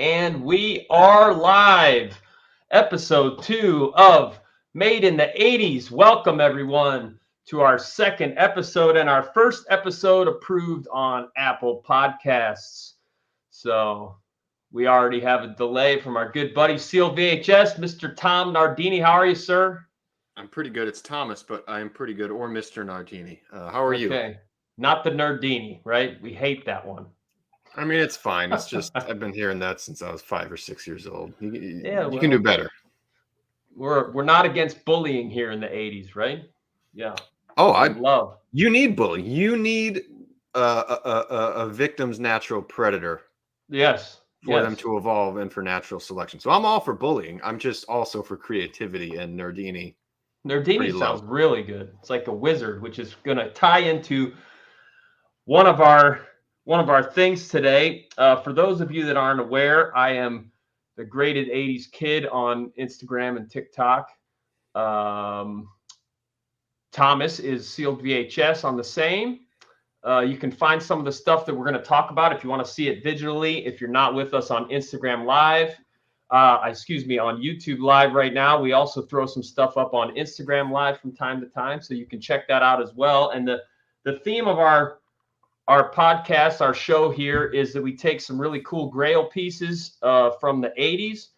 And we are live. Episode 2 of Made in the 80s. Welcome, everyone, to our second episode and our first episode approved on Apple Podcasts. So we already have a delay from our good buddy, Seal VHS, Mr. Tom Nardini. How are you, sir? I'm pretty good. It's Thomas, but I am pretty good. Or Mr. Nardini. How are you? Okay. Not the Nardini, right? We hate that one. I mean, it's fine. It's just I've been hearing that since I was 5 or 6 years old. You Well, can do better. We're not against bullying here in the 80s, right? Yeah. Oh, I love. You need bullying. You need a victim's natural predator. Yes. For them to evolve and for natural selection. So I'm all for bullying. I'm just also for creativity and Nardini. Nardini sounds really good. It's like a wizard, which is going to tie into one of our things today. For those of you that aren't aware, I am the graded 80s kid on Instagram and TikTok. Thomas is Sealed VHS on the same. You can find some of the stuff that we're going to talk about if you want to see it digitally. If you're not with us on Instagram Live, on YouTube Live right now, we also throw some stuff up on Instagram Live from time to time, so you can check that out as well. And the theme of our podcast, our show here, is that we take some really cool Grail pieces from the 80s,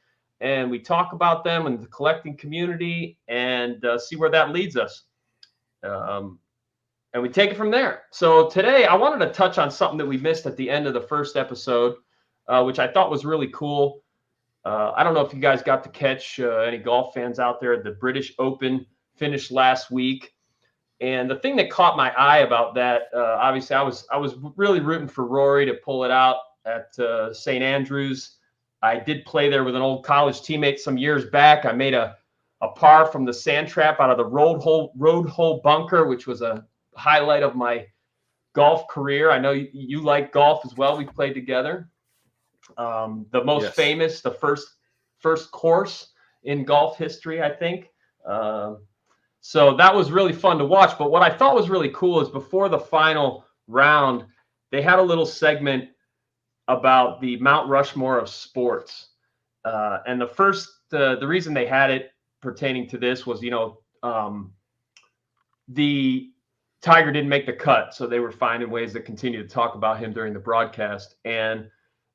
and we talk about them in the collecting community and see where that leads us. And we take it from there. So today I wanted to touch on something that we missed at the end of the first episode, which I thought was really cool. I don't know if you guys got to catch any golf fans out there. The British Open finished last week. And the thing that caught my eye about that, obviously I was really rooting for Rory to pull it out at St. Andrews. I did play there with an old college teammate some years back. I made a par from the sand trap out of the road hole bunker, which was a highlight of my golf career. I know you like golf as well. We played together. The most famous, the first course in golf history, I think. So that was really fun to watch. But what I thought was really cool is before the final round, they had a little segment about the Mount Rushmore of sports. And the reason they had it pertaining to this was, the Tiger didn't make the cut, so they were finding ways to continue to talk about him during the broadcast. And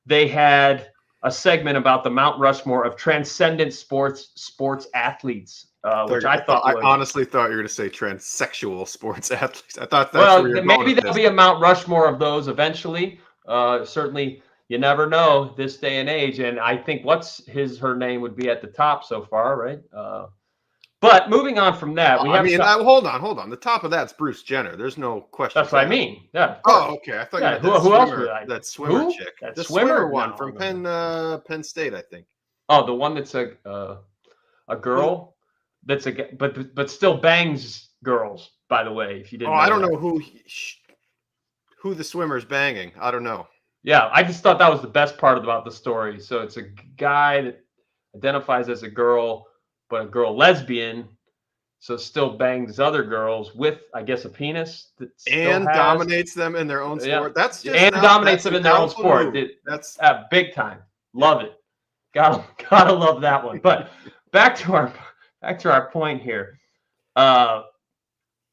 they had a segment about the Mount Rushmore of transcendent sports athletes, which I honestly thought you were going to say transsexual sports athletes. I thought that's where you're going. Maybe there'll be a Mount Rushmore of those eventually. Certainly, you never know this day and age. And I think her name would be at the top so far, right? But moving on from that, hold on. The top of that's Bruce Jenner. There's no question. That's what I mean. Yeah. Oh, okay. I thought you meant who else would I? That swimmer chick. The swimmer one from Penn State, I think. Oh, the one that's a girl that's but still bangs girls. By the way, if you didn't. Oh, I don't know who the swimmer's banging. I don't know. Yeah, I just thought that was the best part about the story. So it's a guy that identifies as a girl, but a girl lesbian, so still bangs other girls with, I guess, a penis and dominates them in their own sport. Yeah. Dominates them in their own sport. That's big time. Love it. Gotta love that one. But back to our point here.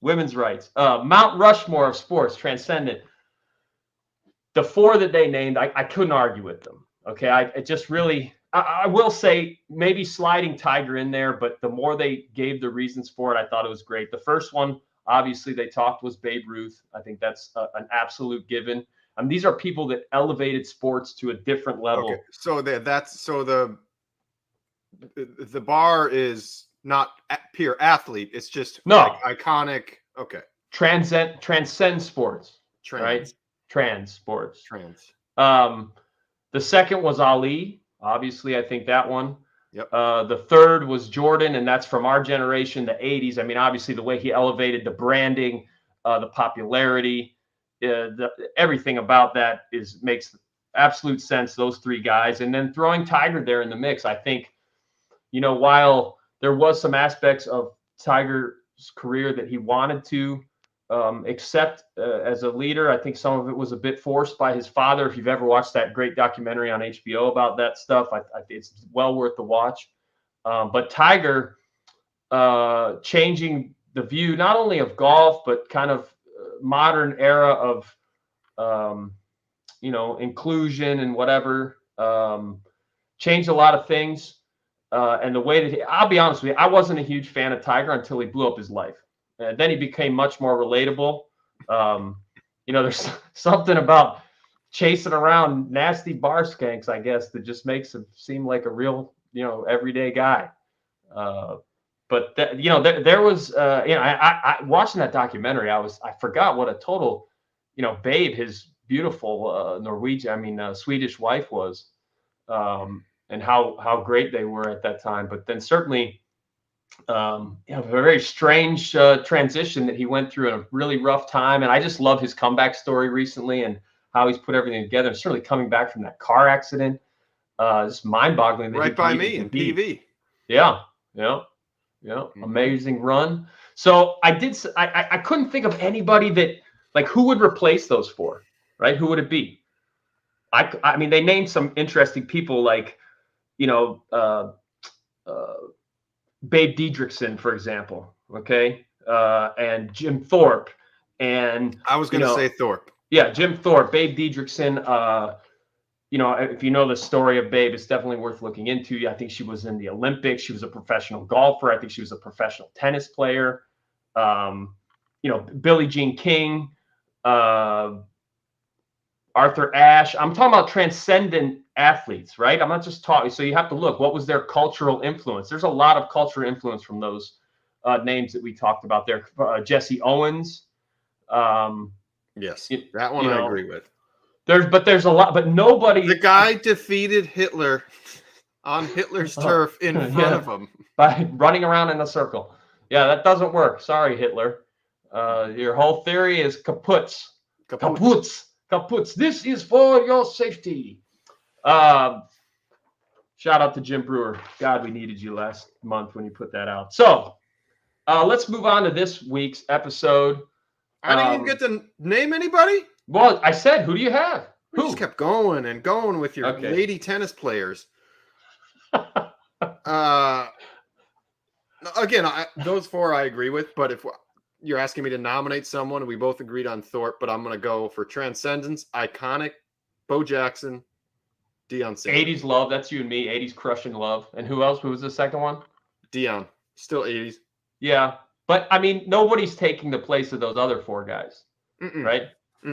Women's rights. Mount Rushmore of sports, transcendent. The four that they named, I couldn't argue with them. Okay, I will say maybe sliding Tiger in there, but the more they gave the reasons for it, I thought it was great. The first one, obviously, they talked was Babe Ruth. I think that's an absolute given. These are people that elevated sports to a different level. Okay. So the bar is not pure athlete. It's just like iconic. Okay. Transcend sports. Right? Trans sports. The second was Ali. Obviously, I think that one. Yep. The third was Jordan, and that's from our generation, the 80s. I mean, obviously, the way he elevated the branding, the popularity, everything about that makes absolute sense, those three guys. And then throwing Tiger there in the mix, I think, while there was some aspects of Tiger's career that he wanted to accept as a leader. I think some of it was a bit forced by his father. If you've ever watched that great documentary on HBO about that stuff, it's well worth the watch. But Tiger changing the view not only of golf, but kind of modern era of, inclusion and whatever, changed a lot of things. And the way that I'll be honest with you, I wasn't a huge fan of Tiger until he blew up his life. And then he became much more relatable. There's something about chasing around nasty bar skanks, I guess, that just makes him seem like a real, everyday guy. But there was, I watching that documentary, I forgot what a total, babe his beautiful Swedish wife was, and how great they were at that time. But then certainly, a very strange transition that he went through in a really rough time. And I just love his comeback story recently and how he's put everything together. And certainly coming back from that car accident, just mind-boggling. Right by me in PV. Yeah. Mm-hmm. Amazing run. So I couldn't think of anybody that, like, who would replace those four, right? Who would it be? I mean, they named some interesting people, like, Babe Diedrichson, for example, okay, and Jim Thorpe, and I was going to say Thorpe. Yeah, Jim Thorpe, Babe Diedrichson. If you know the story of Babe, it's definitely worth looking into. I think she was in the Olympics. She was a professional golfer. I think she was a professional tennis player. Billie Jean King, Arthur Ashe. I'm talking about transcendent athletes, right? I'm not just talking. So you have to look, what was their cultural influence? There's a lot of cultural influence from those names that we talked about there. Jesse Owens. Yes, that one I agree with. There's a lot, but nobody. The guy defeated Hitler on Hitler's turf in front of him by running around in a circle. Yeah, that doesn't work. Sorry, Hitler. Your whole theory is kaput. This is for your safety. Shout out to Jim Brewer. God, we needed you last month when you put that out. So let's move on to this week's episode. I didn't even get to name anybody. Well, I said, who do you have? We just kept going and going with your lady tennis players. Again, those four I agree with, but if you're asking me to nominate someone, we both agreed on Thorpe, but I'm going to go for Transcendence, Iconic, Bo Jackson, Deion Sanders. 80's love, that's you and me. 80's crushing love. And who else? Who was the second one? Deion, still 80's. Yeah, but I mean, nobody's taking the place of those other four guys, right?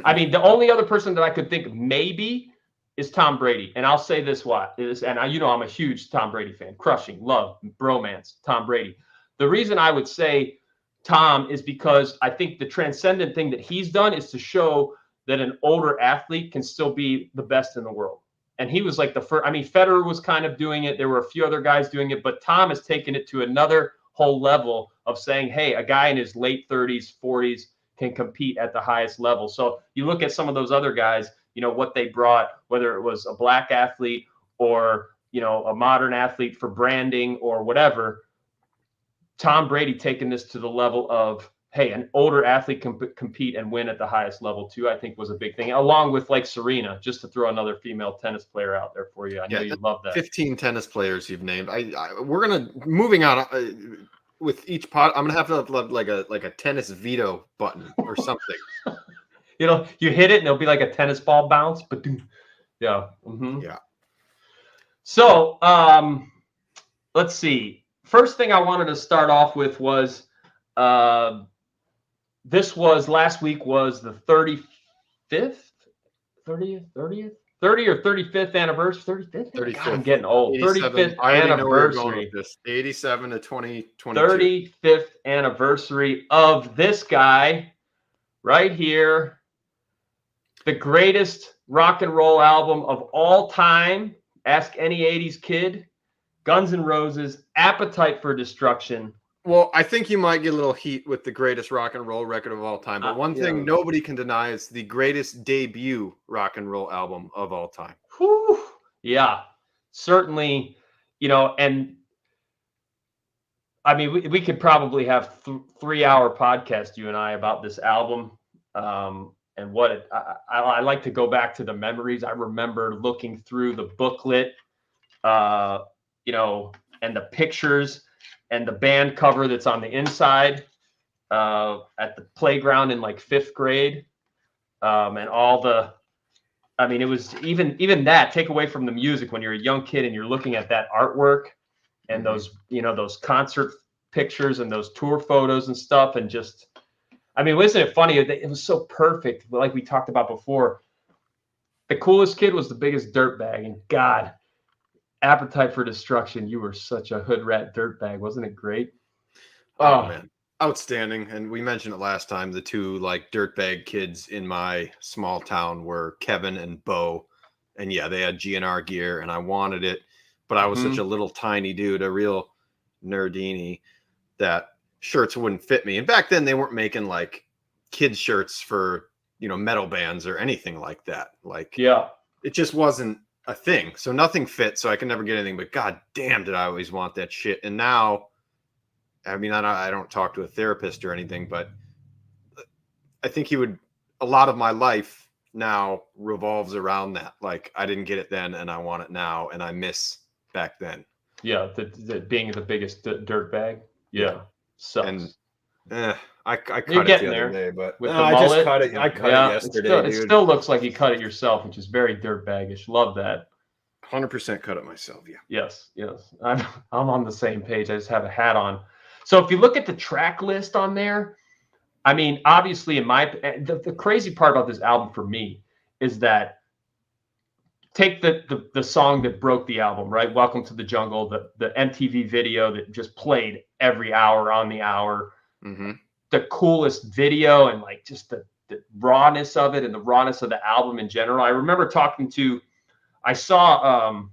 I mean, the only other person that I could think of maybe is Tom Brady. And I'll say this, I'm a huge Tom Brady fan. Crushing, love, bromance, Tom Brady. The reason I would say Tom is because I think the transcendent thing that he's done is to show that an older athlete can still be the best in the world. And he was like the first. I mean, Federer was kind of doing it. There were a few other guys doing it, but Tom has taken it to another whole level of saying, hey, a guy in his late 30s, 40s, can compete at the highest level. So you look at some of those other guys, what they brought, whether it was a black athlete or, a modern athlete for branding or whatever. Tom Brady taking this to the level of, hey, an older athlete can compete and win at the highest level too, I think was a big thing, along with like Serena, just to throw another female tennis player out there for you. I know you love that. 15 tennis players you've named. We're going to, moving on, with each pot, I'm gonna have to have like a tennis veto button or something. You hit it and it'll be like a tennis ball bounce. But yeah, yeah. So let's see. First thing I wanted to start off with was this was last week was the 30th 30 or 35th anniversary. 35th? God, I'm getting old. 35th anniversary. 87 to 2022. 35th anniversary of this guy right here. The greatest rock and roll album of all time. Ask any 80s kid. Guns N' Roses, Appetite for Destruction. Well, I think you might get a little heat with the greatest rock and roll record of all time. But one thing nobody can deny is the greatest debut rock and roll album of all time. Whew. Yeah, certainly. And I mean, we could probably have 3-hour podcast, you and I, about this album. And what I like to go back to the memories. I remember looking through the booklet, uh, you know, and the pictures and the band cover that's on the inside at the playground in like 5th grade. And all the, I mean, it was even that, take away from the music when you're a young kid and you're looking at that artwork and those, those concert pictures and those tour photos and stuff. And just, I mean, wasn't it funny? It was so perfect. Like we talked about before, the coolest kid was the biggest dirtbag. And God, Appetite for Destruction, you were such a hood rat dirtbag. Wasn't it great? Oh man, outstanding. And we mentioned it last time. The two like dirtbag kids in my small town were Kevin and Bo. And yeah, they had GNR gear and I wanted it, but I was such a little tiny dude, a real nerdini, that shirts wouldn't fit me. And back then they weren't making like kids shirts for, metal bands or anything like that. Like, yeah, it just wasn't a thing. So nothing fit. So I could never get anything, but God damn, did I always want that shit. And now, I mean, I don't talk to a therapist or anything, but I think a lot of my life now revolves around that. Like, I didn't get it then and I want it now. And I miss back then. Yeah. The being the biggest dirtbag. Yeah. Sucks. And I cut You're it getting the other there day, but with the I mullet. just cut it. I cut it yesterday, it still looks like you cut it yourself, which is very dirtbaggish. Love that. 100% cut it myself. Yeah. Yes. I'm on the same page. I just have a hat on. So if you look at the track list on there, I mean, obviously, the crazy part about this album for me is that take the song that broke the album, right? Welcome to the Jungle, the MTV video that just played every hour on the hour. The coolest video and like just the rawness of it and the rawness of the album in general. I remember I saw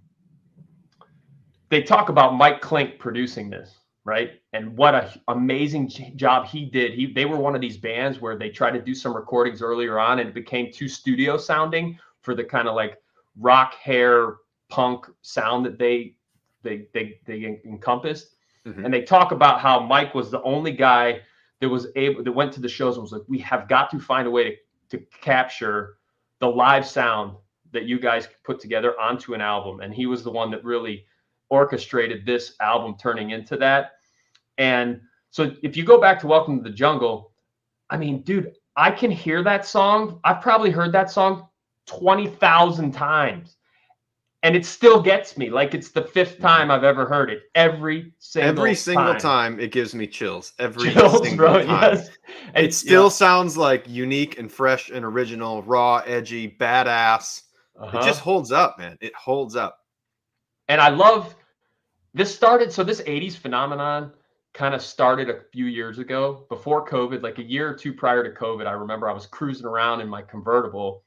they talk about Mike Klink producing this, right? And what a amazing job he did. They were one of these bands where they tried to do some recordings earlier on and it became too studio sounding for the kind of like rock hair punk sound that they encompassed. And they talk about how Mike was the only guy that went to the shows and was like, we have got to find a way to capture the live sound that you guys put together onto an album. And he was the one that really orchestrated this album turning into that. And so if you go back to Welcome to the Jungle, I mean, dude, I can hear that song. I've probably heard that song 20,000 times. And it still gets me like it's the 5th time I've ever heard it. Every single time it gives me chills. Every chills, single bro, time. Yes. And it still sounds like unique and fresh and original, raw, edgy, badass. It just holds up, man. It holds up. And I love this started. So this 80s phenomenon kind of started a few years ago before COVID, like a year or two prior to COVID. I remember I was cruising around in my convertible,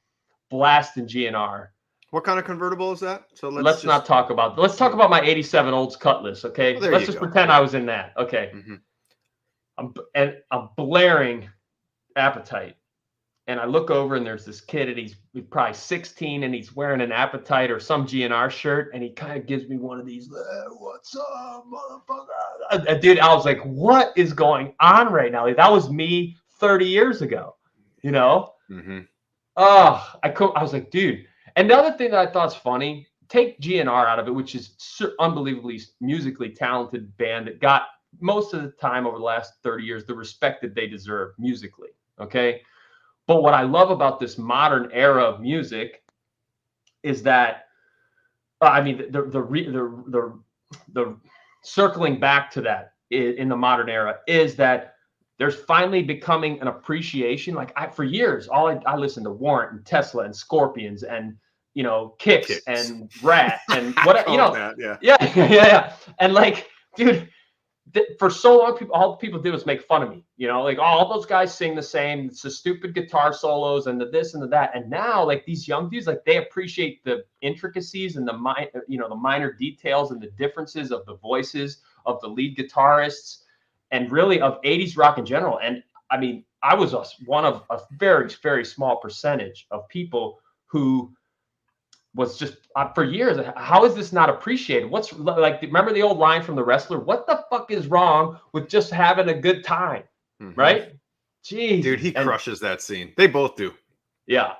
blasting GNR. What kind of convertible is that? So let's talk about my 87 Olds Cutlass. Okay. Well, let's just pretend I was in that. Okay. I'm blaring Appetite. And I look over and there's this kid and he's probably 16 and he's wearing an Appetite or some GNR shirt. And he kind of gives me one of these, what's up, motherfucker? Dude, I was like, what is going on right now? Like, that was me 30 years ago, Oh, I was like, dude. And the other thing that I thought is funny, take GNR out of it, which is unbelievably musically talented band that got most of the time over the last 30 years the respect that they deserve musically. Okay. But what I love about this modern era of music is that, I mean, the circling back to that in the modern era is that there's finally becoming an appreciation. Like for years, I listened to Warrant and Tesla and Scorpions and Kicks and Rat and what yeah. And like, dude, for so long, all people did was make fun of me. Like all those guys sing the same. It's the stupid guitar solos and the this and the that. And now, like these young dudes, like they appreciate the intricacies and the minor details and the differences of the voices of the lead guitarists. And really of 80s rock in general. And I mean, I was one of a very, very small percentage of people who was just for years. How is this not appreciated? What's like? Remember the old line from The Wrestler? What the fuck is wrong with just having a good time, right? Jeez, dude, he crushes that scene. They both do. Yeah.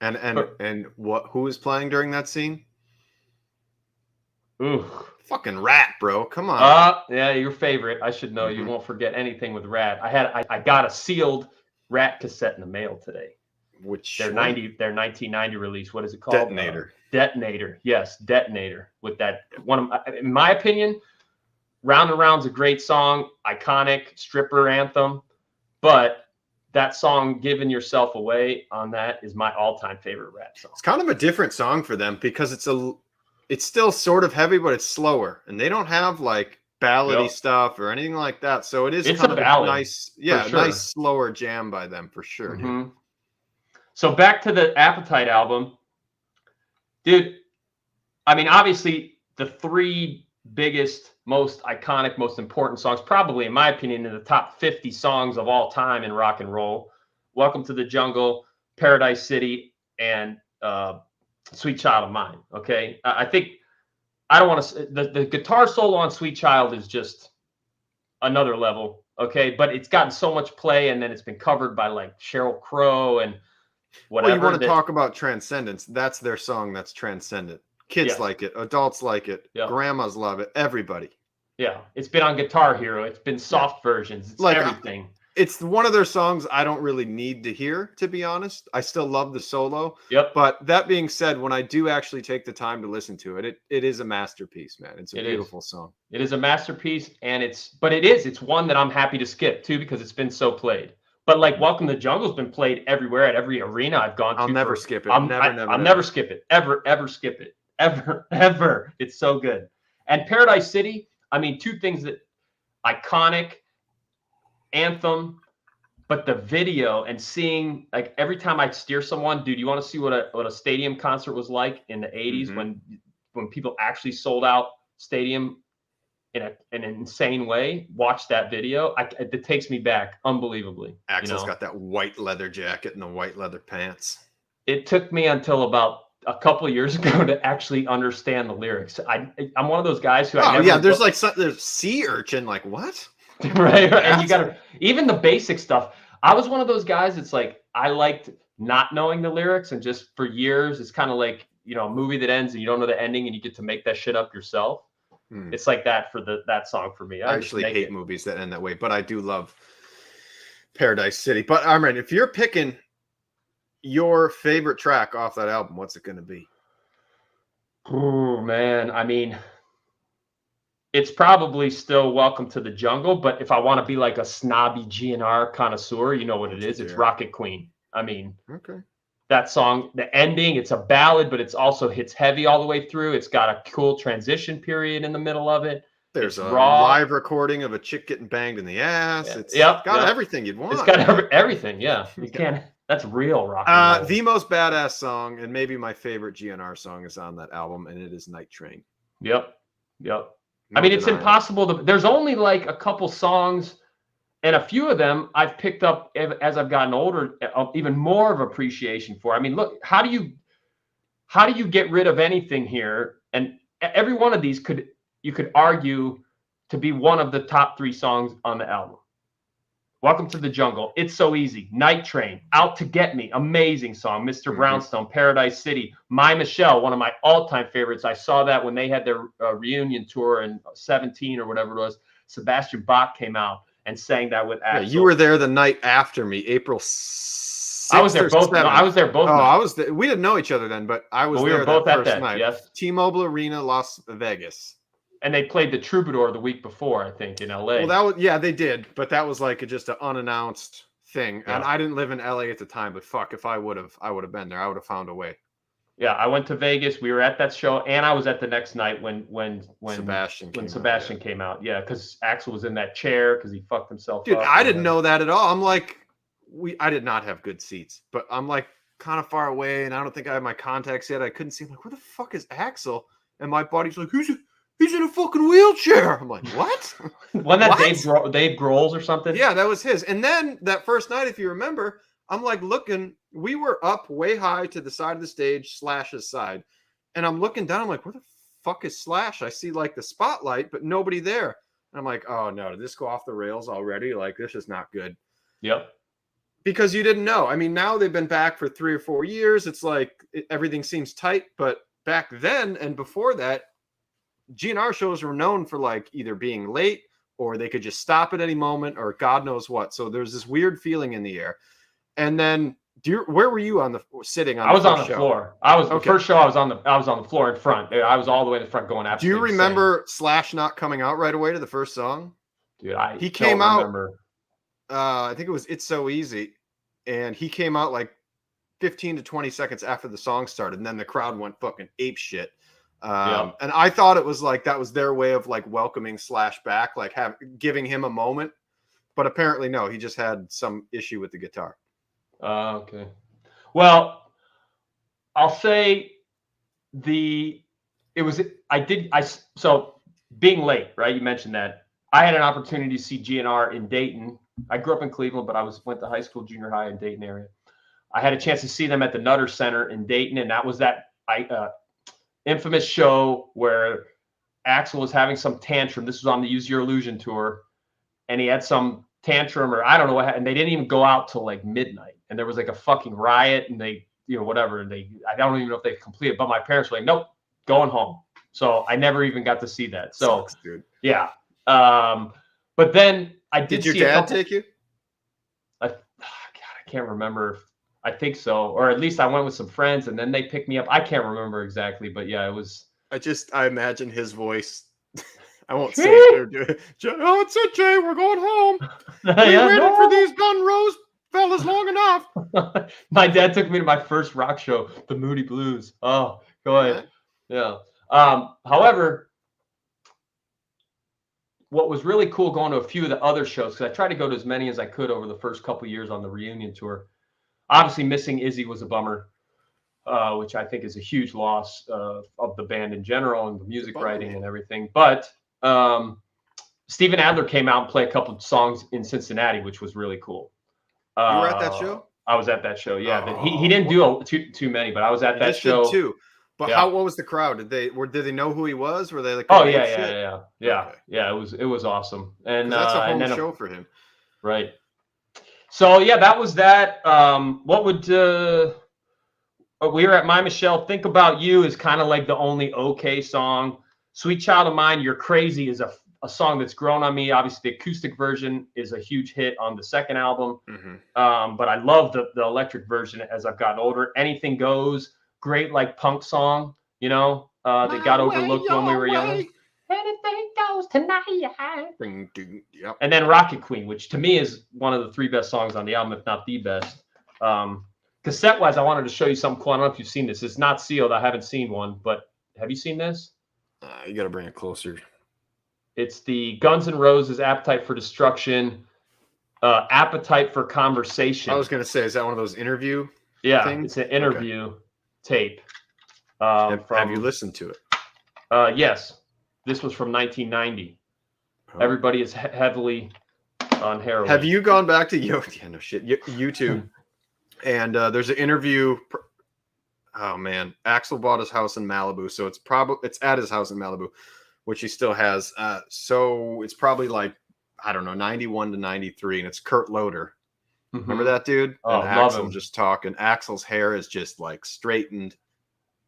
And what? Who is playing during that scene? Ooh. Fucking Rat, bro. Come on. Yeah, your favorite. I should know. You won't forget anything with Rat. I got a sealed Rat cassette in the mail today. Which their 1990 release. What is it called? Detonator. Detonator. Yes, Detonator. With that in my opinion, Round and Round's a great song, iconic stripper anthem, but that song "Giving Yourself Away" on that is my all-time favorite Rat song. It's kind of a different song for them because it's still sort of heavy, but it's slower, and they don't have like ballady stuff or anything like that. So it's kind of a nice, nice slower jam by them for sure. Dude. So back to the Appetite album, dude. I mean, obviously the three biggest, most iconic, most important songs, probably in my opinion, in the top 50 songs of all time in rock and roll: "Welcome to the Jungle," "Paradise City," and "Sweet Child of Mine." Okay, I think I don't want to. The guitar solo on "Sweet Child" is just another level. Okay, but it's gotten so much play, and then it's been covered by like Sheryl Crow and whatever. Well, you want to talk about transcendence? That's their song. That's transcendent. Kids like it. Adults like it. Grandmas love it. Everybody. Yeah, it's been on Guitar Hero. It's been soft versions. It's like everything. It's one of their songs I don't really need to hear, to be honest. I still love the solo. Yep. But that being said, when I do actually take the time to listen to it, it is a masterpiece, man. It's a beautiful song. It is a masterpiece, and it's one that I'm happy to skip too because it's been so played. But like "Welcome to the Jungle's been played everywhere at every arena I've gone to. I'll never skip it. I'll never skip it. Ever skip it. Ever. It's so good. And Paradise City, I mean, two things that iconic anthem, but the video and seeing, like, every time I steer someone, dude, you want to see what a stadium concert was like in the 80s when people actually sold out stadium in an insane way. Watch that video. It takes me back unbelievably. Axl's got that white leather jacket and the white leather pants. It took me until about a couple of years ago to actually understand the lyrics. I'm one of those guys who there's sea urchin, like what? right. And you gotta, even the basic stuff. I was one of those guys. It's like, I liked not knowing the lyrics, and just for years, it's kind of like, a movie that ends and you don't know the ending and you get to make that shit up yourself. It's like that for that song for me. I actually hate movies that end that way, but I do love Paradise City. But Armin, if you're picking your favorite track off that album, what's it going to be? Oh man, I mean, it's probably still "Welcome to the Jungle," but if I want to be like a snobby GNR connoisseur, you know what it is. It's "Rocket Queen." I mean, that song, the ending, it's a ballad, but it's also hits heavy all the way through. It's got a cool transition period in the middle of it. There's a live recording of a chick getting banged in the ass. It's got everything you'd want. It's got everything. Yeah, you can't. That's real rock and roll. The most badass song, and maybe my favorite GNR song, is on that album, and it is "Night Train." Yep. I mean, it's impossible to. There's only like a couple songs, and a few of them I've picked up as I've gotten older, even more of appreciation for. I mean, look, how do you get rid of anything here? And every one of these you could argue to be one of the top 3 songs on the album. "Welcome to the Jungle," "It's So Easy," "Night Train," "Out to Get Me," amazing song, "Mr. Brownstone," "Paradise City," "My Michelle," one of my all-time favorites. I saw that when they had their reunion tour in 17 or whatever it was. Sebastian Bach came out and sang that with Axl. Yeah, you were there the night after me, April 6th. I was there both. No, I was there both. Oh, nights. I was there. We didn't know each other then, but I was there. We were both at that night. Yes. T-Mobile Arena, Las Vegas. And they played the Troubadour the week before, I think, in LA. Well, they did, but that was like just an unannounced thing. Yeah. And I didn't live in LA at the time, but fuck, if I would have been there. I would have found a way. Yeah, I went to Vegas. We were at that show, and I was at the next night when Sebastian came out. Yeah, because Axl was in that chair because he fucked himself up. Dude, I didn't know that at all. I'm like, I did not have good seats, but I'm like kind of far away, and I don't think I have my contacts yet. I couldn't see. I'm like, where the fuck is Axl? And my buddy's like, He's in a fucking wheelchair. I'm like, what? Wasn't that Dave Grohl's or something? Yeah, that was his. And then that first night, if you remember, I'm like looking. We were up way high to the side of the stage / his side. And I'm looking down, I'm like, where the fuck is Slash? I see like the spotlight, but nobody there. And I'm like, oh no, did this go off the rails already? Like, this is not good. Yep. Because you didn't know. I mean, now they've been back for 3 or 4 years. It's like everything seems tight, but back then and before that, GNR shows were known for like either being late or they could just stop at any moment or God knows what. So there's this weird feeling in the air. And then where were you sitting on? I was on the floor. The first show I was on the floor in front. I was all the way in the front going absolutely. Do you remember Slash not coming out right away to the first song? Dude, he came out. I think it was It's So Easy, and he came out like 15 to 20 seconds after the song started, and then the crowd went fucking ape shit. And I thought it was like that was their way of like welcoming Slash back, like giving him a moment. But apparently, no, he just had some issue with the guitar. Okay. Well, I'll say so being late, right? You mentioned that. I had an opportunity to see GNR in Dayton. I grew up in Cleveland, but I went to high school, junior high in Dayton area. I had a chance to see them at the Nutter Center in Dayton, and that was that infamous show where Axl was having some tantrum. This was on the Use Your Illusion tour, and he had some tantrum or I don't know what happened. They didn't even go out till like midnight, and there was like a fucking riot, and they, whatever. And I don't even know if they completed, but my parents were like, nope, going home. So I never even got to see that. So sucks, dude. Yeah. But then I did your dad take you? God, I can't remember. I think so, or at least I went with some friends, and then they picked me up. I can't remember exactly, but yeah, it was. I imagine his voice. I won't say it. Oh, it's it, Jay. We're going home. We waited for these gun rows fellas long enough. My dad took me to my first rock show, the Moody Blues. Oh, go ahead. Yeah. However, what was really cool going to a few of the other shows, because I tried to go to as many as I could over the first couple of years on the reunion tour. Obviously, missing Izzy was a bummer, which I think is a huge loss of the band in general and the music writing and everything. But Steven Adler came out and played a couple of songs in Cincinnati, which was really cool. You were at that show? I was at that show, yeah. But he didn't do too many, but I was at that show too. But what was the crowd? Did they know who he was? Were they like, oh yeah. Okay. Yeah, it was awesome. And that's a home show for him. Right. So yeah, that was that. What would we were at My Michelle, Think About You is kind of like the only okay song. Sweet Child of Mine, You're Crazy is a song that's grown on me. Obviously, the acoustic version is a huge hit on the second album. Mm-hmm. But I love the electric version as I've gotten older. Anything Goes, great like punk song, that got overlooked when we were younger. Anything goes tonight. Yep. And then Rocket Queen, which to me is one of the 3 best songs on the album, if not the best. Cassette-wise, I wanted to show you something cool. I don't know if you've seen this. It's not sealed. I haven't seen one, but have you seen this? You got to bring it closer. It's the Guns N' Roses Appetite for Destruction, Appetite for Conversation. I was going to say, is that one of those interview things? It's an interview tape. Have you listened to it? Yes. This was from 1990. Oh. Everybody is heavily on heroin. Have you gone back to YouTube? And there's an interview. Oh man, Axl bought his house in Malibu, so it's at his house in Malibu, which he still has. So it's probably like, I don't know, 91 to 93, and it's Kurt Loder. Mm-hmm. Remember that dude? Oh, and Axl just talking. Axl's hair is just like straightened.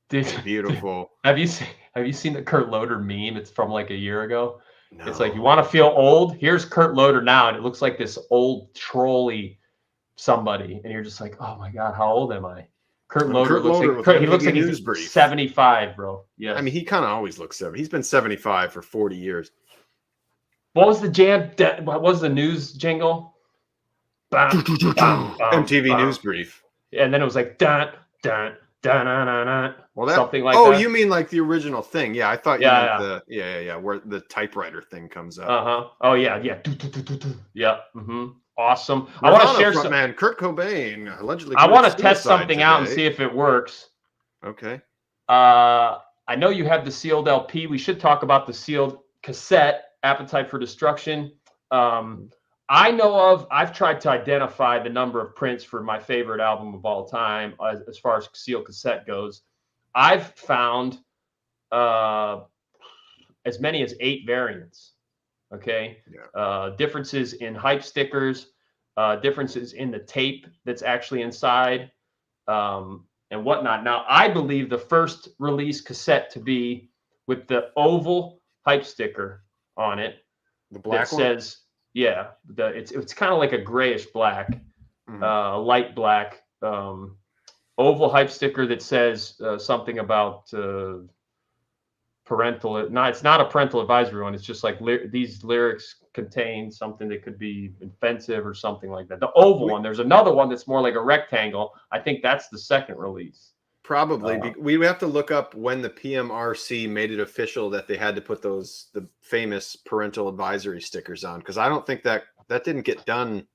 Beautiful. Have you seen the Kurt Loder meme? It's from like a year ago. No. It's like, you want to feel old? Here's Kurt Loder now, and it looks like this old trolley somebody, and you're just like, oh my god, how old am I? Kurt Loder looks like he's 75, bro. Yeah. I mean, he kind of always looks 70. He's been 75 for 40 years. What was the jam? What was the news jingle? MTV News Brief. And then it was like dun dun. Well, something like that. Oh, you mean like the original thing? Yeah, I thought you meant where the typewriter thing comes up. Oh yeah. Yeah. Mm-hmm. Awesome. I want to share some. Man, Kurt Cobain allegedly. I want to test something out and see if it works. Okay. I know you have the sealed LP. We should talk about the sealed cassette, Appetite for Destruction. I've tried to identify the number of prints for my favorite album of all time as far as sealed cassette goes. I've found as many as 8 variants. Okay. Yeah. Differences in hype stickers, differences in the tape that's actually inside, and whatnot. Now, I believe the first release cassette to be with the oval hype sticker on it The that black one. says, yeah, it's kind of like a grayish black, light black, oval hype sticker that says something about parental. No, it's not a parental advisory one. It's just like these lyrics contain something that could be offensive or something like that. The oval one. There's another one that's more like a rectangle. I think that's the second release. Probably. We have to look up when the PMRC made it official that they had to put the famous parental advisory stickers on, because I don't think that didn't get done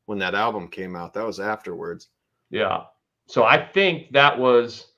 when that album came out. That was afterwards. Yeah. So I think that was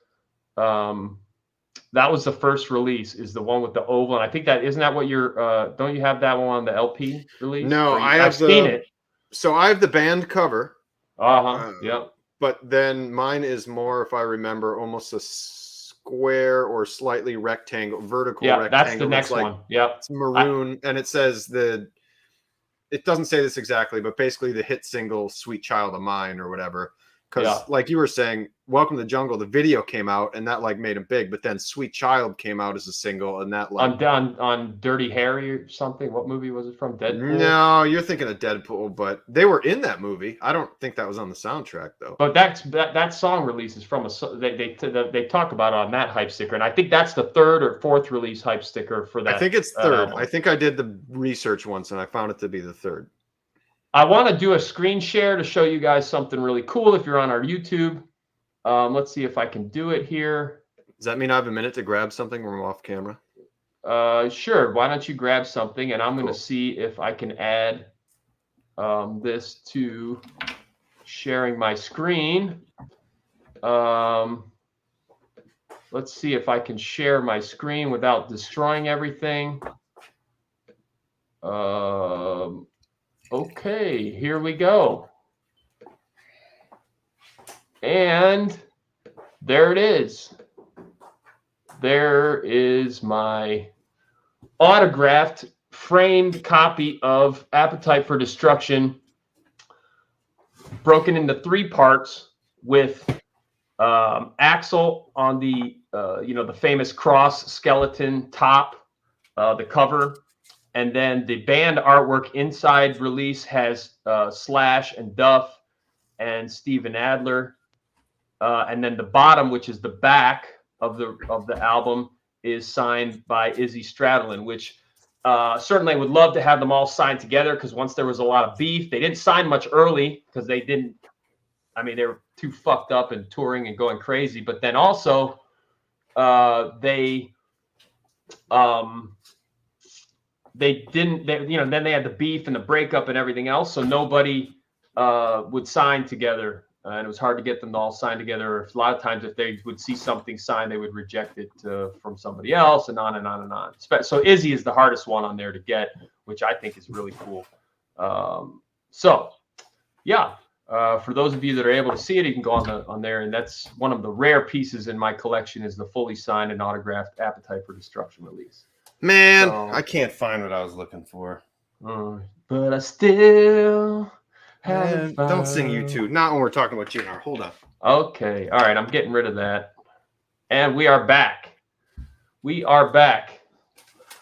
the first release, is the one with the oval. And I think isn't that what you're don't you have that one on the LP release? No, I've seen it. So I have the band cover. Yep. But then mine is more, if I remember, almost a square or slightly rectangle, vertical rectangle. Yeah, that's the next one. Yep. It's maroon, and it says it doesn't say this exactly, but basically the hit single "Sweet Child of Mine" or whatever. Because like you were saying, Welcome to the Jungle, the video came out and that like made him big, but then Sweet Child came out as a single, and that like on Dirty Harry or something. What movie was it from? Deadpool? No, you're thinking of Deadpool, but they were in that movie. I don't think that was on the soundtrack though. But that song release is from they talk about it on that hype sticker, and I think that's the third or fourth release hype sticker for that. I think it's third. I think I did the research once and I found it to be the third. I want to do a screen share to show you guys something really cool if you're on our YouTube. Let's see if I can do it here. Does that mean I have a minute to grab something when I'm off camera? Sure. Why don't you grab something, and I'm going to see if I can add this to sharing my screen. Let's see if I can share my screen without destroying everything. Okay, here we go. And there it is. There is my autographed, framed copy of Appetite for Destruction, broken into 3 parts with Axl on the the famous cross skeleton top, the cover. And then the band artwork inside release has Slash and Duff and Steven Adler. And then the bottom, which is the back of the album, is signed by Izzy Stradlin, which certainly would love to have them all signed together, because once there was a lot of beef. They didn't sign much early because they were too fucked up and touring and going crazy. But then also then they had the beef and the breakup and everything else, so nobody would sign together, and it was hard to get them to all sign together. A lot of times, if they would see something signed, they would reject it from somebody else, and on and on and on. So Izzy is the hardest one on there to get, which I think is really cool. For those of you that are able to see it, you can go on there, and that's one of the rare pieces in my collection, is the fully signed and autographed Appetite for Destruction release. Man, I can't find what I was looking for. But I still haven't found. Don't sing U2. Not when we're talking about GNR. Hold on. Okay. All right. I'm getting rid of that. And we are back.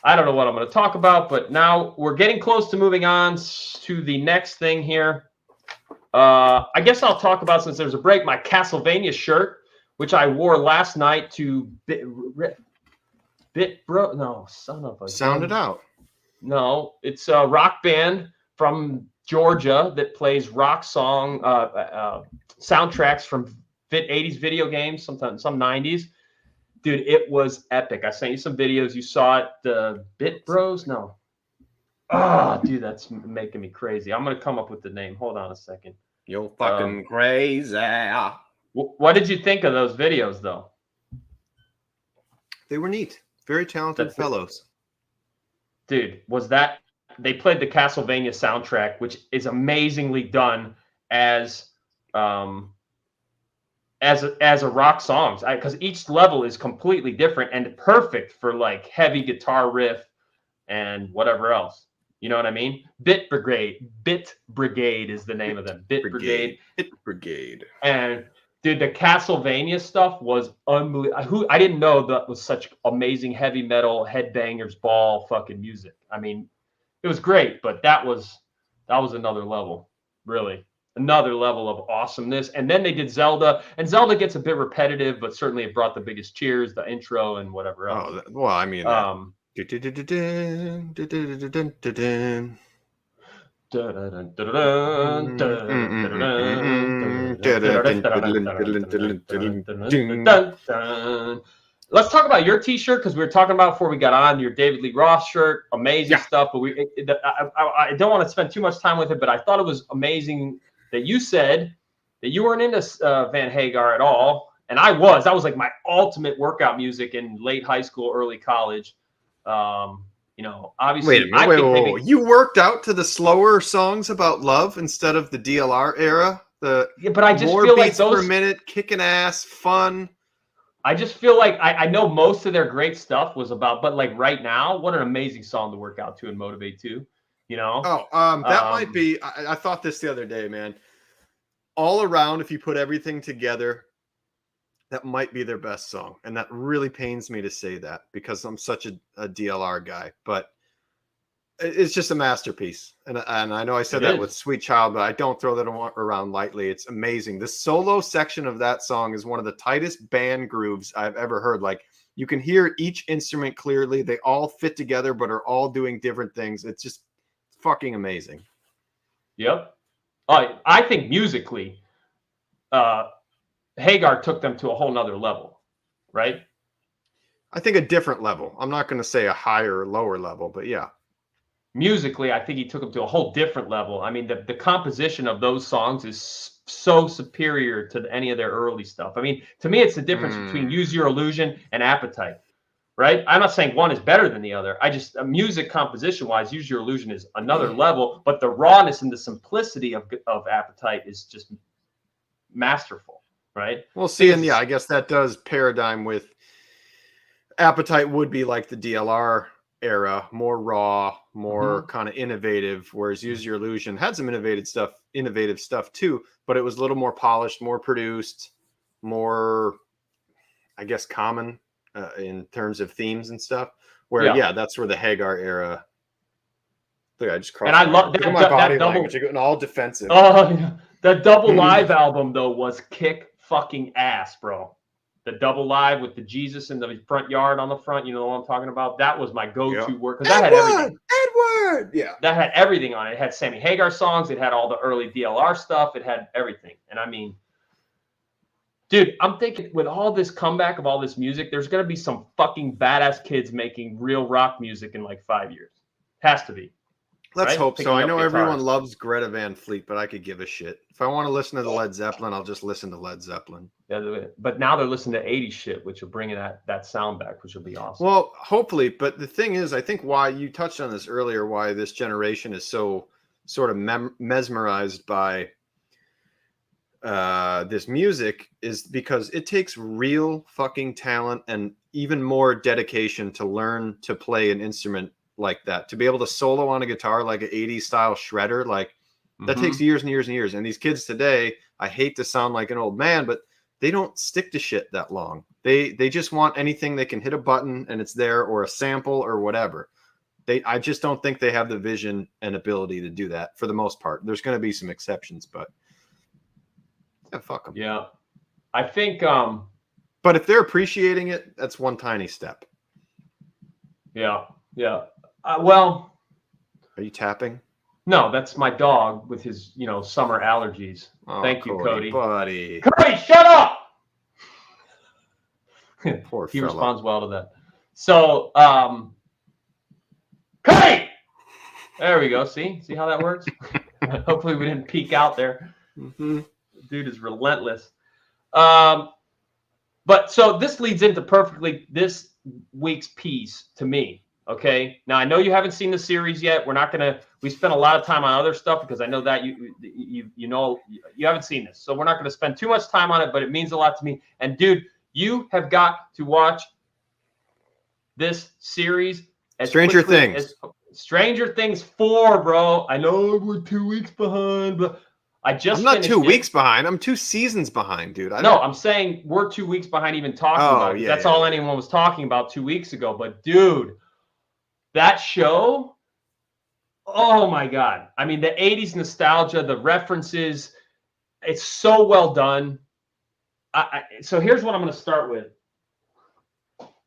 I don't know what I'm going to talk about, but now we're getting close to moving on to the next thing here. I guess I'll talk about, since there's a break, my Castlevania shirt, which I wore last night to Sound It Out. No, it's a rock band from Georgia that plays rock song soundtracks from 80's video games, sometimes some 90s. Dude, it was epic. I sent you some videos. You saw it. The Bit Bros? No. Oh, dude, that's making me crazy. I'm going to come up with the name. Hold on a second. You're fucking crazy. What did you think of those videos, though? They were neat. Very talented fellows. Dude, they played the Castlevania soundtrack, which is amazingly done as as a rock songs, because each level is completely different and perfect for like heavy guitar riff and whatever else. You know what I mean? Bit Brigade is the name of them. Bit Brigade. Bit Brigade. And dude, the Castlevania stuff was unbelievable. I didn't know that was such amazing heavy metal headbangers ball fucking music. I mean, it was great, but that was another level, really. Another level of awesomeness. And then they did Zelda, and Zelda gets a bit repetitive, but certainly it brought the biggest cheers, the intro, and whatever else. Oh, well, I mean, Let's talk about your T-shirt, because we were talking about before we got on your David Lee Roth shirt. Amazing stuff, but I don't want to spend too much time with it. But I thought it was amazing that you said that you weren't into Van Hagar at all, and I was. That was like my ultimate workout music in late high school, early college. You know, obviously. Wait a minute, wait. You worked out to the slower songs about love instead of the DLR era. But I just more feel beats like those per minute, kicking ass, fun. I just feel like I know most of their great stuff was about, but like right now, what an amazing song to work out to and motivate to, you know? Oh, that might be, I thought this the other day, man. All Around, if you put everything together, that might be their best song. And that really pains me to say that because I'm such a DLR guy, but it's just a masterpiece. And I know I said that with Sweet Child, but I don't throw that around lightly. It's amazing. The solo section of that song is one of the tightest band grooves I've ever heard. Like, you can hear each instrument clearly. They all fit together, but are all doing different things. It's just fucking amazing. Yep. I think musically, Hagar took them to a whole nother level, right? I think a different level. I'm not going to say a higher or lower level, but yeah. Musically, I think he took them to a whole different level. I mean, the composition of those songs is so superior to any of their early stuff. I mean, to me, it's the difference between Use Your Illusion and Appetite, right? I'm not saying one is better than the other. I just, music composition-wise, Use Your Illusion is another level, but the rawness and the simplicity of Appetite is just masterful, right? We'll see, and yeah, I guess that does paradigm with Appetite would be like the DLR era, more raw, more kind of innovative, whereas Use Your Illusion had some innovative stuff too, but it was a little more polished, more produced, more, I guess, common in terms of themes and stuff. Where that's where the Hagar era. Look, I just crossed. And I love that body language. You're getting all defensive. Oh, yeah. The double live album though was kick fucking ass, bro. The double live with the Jesus in the front yard on the front, you know what I'm talking about? That was my go-to work because that had everything. Edward, yeah. That had everything on it. It had Sammy Hagar songs. It had all the early DLR stuff. It had everything. And I mean, dude, I'm thinking with all this comeback of all this music, there's going to be some fucking badass kids making real rock music in like 5 years. Has to be. Let's hope so. I know everyone loves Greta Van Fleet, but I could give a shit. If I want to listen to the Led Zeppelin, I'll just listen to Led Zeppelin. Yeah, but now they're listening to 80s shit, which will bring that sound back, which will be awesome. Well, hopefully. But the thing is, I think why you touched on this earlier, why this generation is so sort of mesmerized by this music is because it takes real fucking talent and even more dedication to learn to play an instrument like that, to be able to solo on a guitar like an 80s style shredder, like that takes years and years and years. And these kids today, I hate to sound like an old man, but they don't stick to shit that long. They just want anything they can hit a button and it's there, or a sample or whatever. I just don't think they have the vision and ability to do that for the most part. There's going to be some exceptions, but yeah, fuck them. Yeah, I think. But if they're appreciating it, that's one tiny step. Yeah. Well, are you tapping? No, that's my dog with his, summer allergies. Oh, thank you, Cody. Buddy. Cody, shut up! Poor he fella. Responds well to that. So, Cody! There we go. See how that works? Hopefully we didn't peek out there. Dude is relentless. But so this leads into perfectly this week's piece to me. Okay. Now I know you haven't seen the series yet. We spent a lot of time on other stuff because I know that you know you haven't seen this. So we're not going to spend too much time on it, but it means a lot to me. And dude, you have got to watch this series Stranger Things. Stranger Things 4, bro. I know we're 2 weeks behind, but I'm not 2 weeks behind. I'm 2 seasons behind, dude. I'm saying we're 2 weeks behind even talking about it. That's all anyone was talking about 2 weeks ago. But dude, that show, oh my God. I mean, the 80s nostalgia, the references, it's so well done. So here's what I'm going to start with.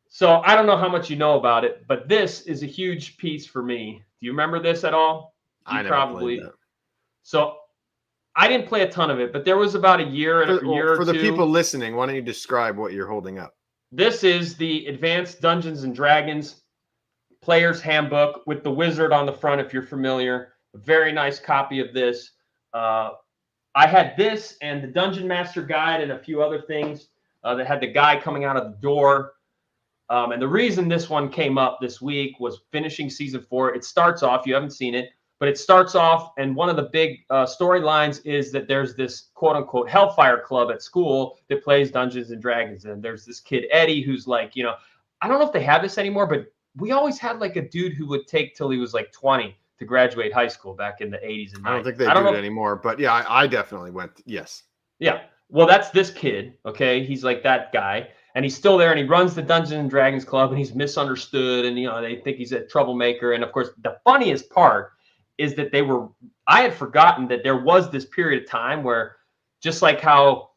So I don't know how much you know about it, but this is a huge piece for me. Do you remember this at all? I never played that. So I didn't play a ton of it, but there was about a year or two. For the people listening, why don't you describe what you're holding up? This is the Advanced Dungeons and Dragons Player's Handbook with the wizard on the front, if you're familiar. A very nice copy of this. I had this and the Dungeon Master Guide and a few other things that had the guy coming out of the door. And the reason this one came up this week was finishing season 4. It starts off, you haven't seen it, but it starts off, and one of the big storylines is that there's this quote-unquote Hellfire Club at school that plays Dungeons and Dragons. And there's this kid, Eddie, who's like, I don't know if they have this anymore, but we always had like a dude who would take till he was like 20 to graduate high school back in the 80s and 90s. I don't think they do it anymore, but yeah, I definitely went, yes. Yeah, well, that's this kid, okay? He's like that guy. And he's still there, and he runs the Dungeons and Dragons Club, and he's misunderstood, and they think he's a troublemaker. And of course, the funniest part is that I had forgotten that there was this period of time where, just like how,